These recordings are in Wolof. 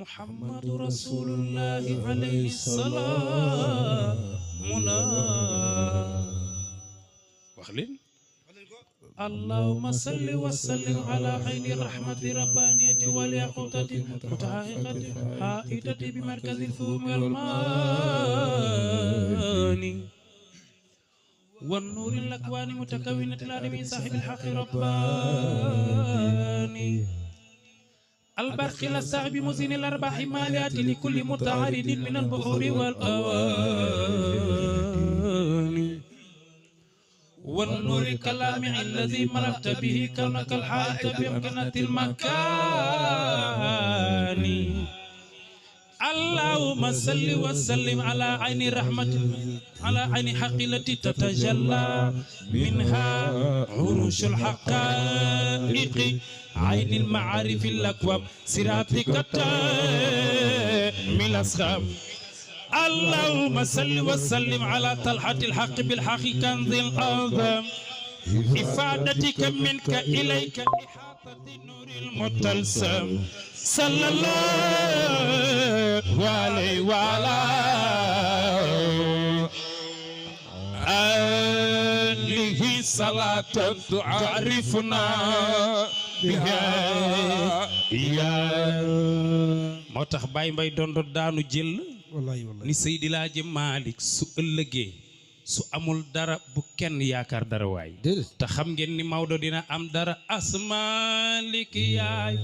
محمد رسول الله عليه السلام وخلين اللهم صل وسلم على عين الرحمة ربانية والياقوتة متحققة حائطة بمركز الفهم والماني والنور الأكوان متكونة العالمين صاحب الحق رباني البرق الصعب مزين الأرباح ماليات لكل متعارض من البحور والأواني والنور كلامع الذي ملكت به كونك الحائط بأمكنة المكان اللهم صل وسلم على عين رحمة على عين حق التي تتجلى منها عروش الحقائق عين المعارف الأكواب صراطك من الأصحاب اللهم صل وسلم على طلحة الحق بالحق كنز الأعظم إفادتك منك إليك إحاطة النور المتلسم صلى الله عليه وعلى آله صلاة تعرفنا بها moo tax Baye Mbaye doon daanu jël ni Seydi Laaji Malick su ëllëgee su amul dara bu kenn yaakaar dara waay te xam ngeen ni Maodo dina am dara asmalik yaay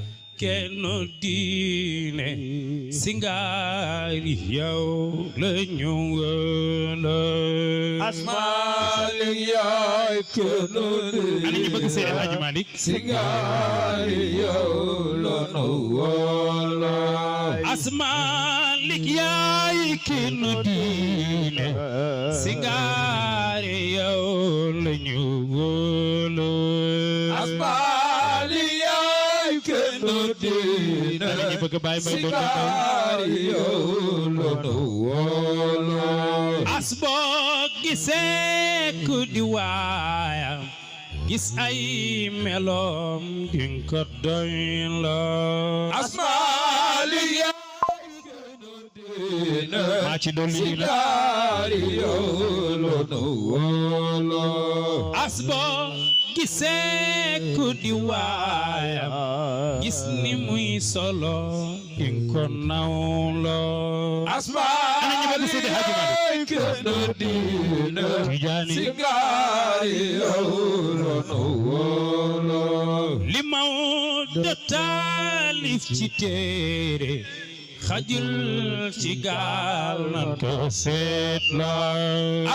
kenn diine singaari yow la ñëwala asmalik yaay kenn diine ani ñu bëgg Seydi Laaji Malick singaari yow la ñëwala asmalik yaay kenn diine singaari yow la ñëwala asmalik yaay kenn diine ñu bëgg Baye Mbaye singaari yow la ñëwala asboo gisee ku di waayam gis ay meloom dinga ko doy la asmalik yaay kenn diine maa ci dolli la singaari yow la ñëwala asboo gisee ku di waayam gis ni muy solo dinga ko naw la asmalik yaay kenn diine singaari yow la ñëwala li Maodo taalif ci téere xajul ci gaal nan ko seet la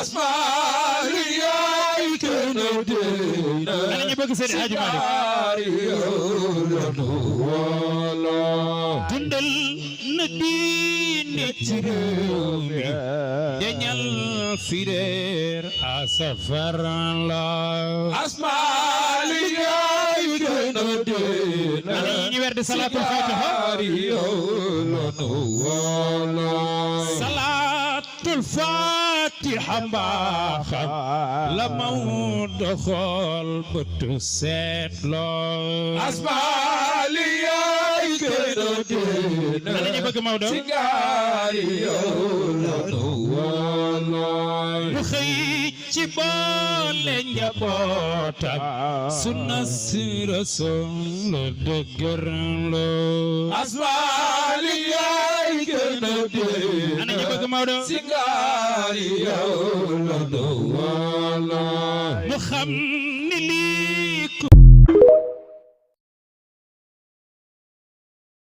asmalik yaay kenn diine ana ñu bëgg Seydi Hadji Malick singaari yow la ñëwala dundal na diine ci réew mi deñal fireer a safar la asmalik yaay kenn diine ana ñu werd salaatul fatiha singaari yow la ñëwala salaatul fatiha mbaaxam la Maodo xool bëtu seet loo asmalik yaay kenn diine ana ñu bëgg Maodo singaari yow la ñëwala mu xëy ci boole njabootam sunna si Rasul dëgër loo asmalik yaay kenn diine ana ñu bëgg Maodo singaari yow la ñëwala mu xam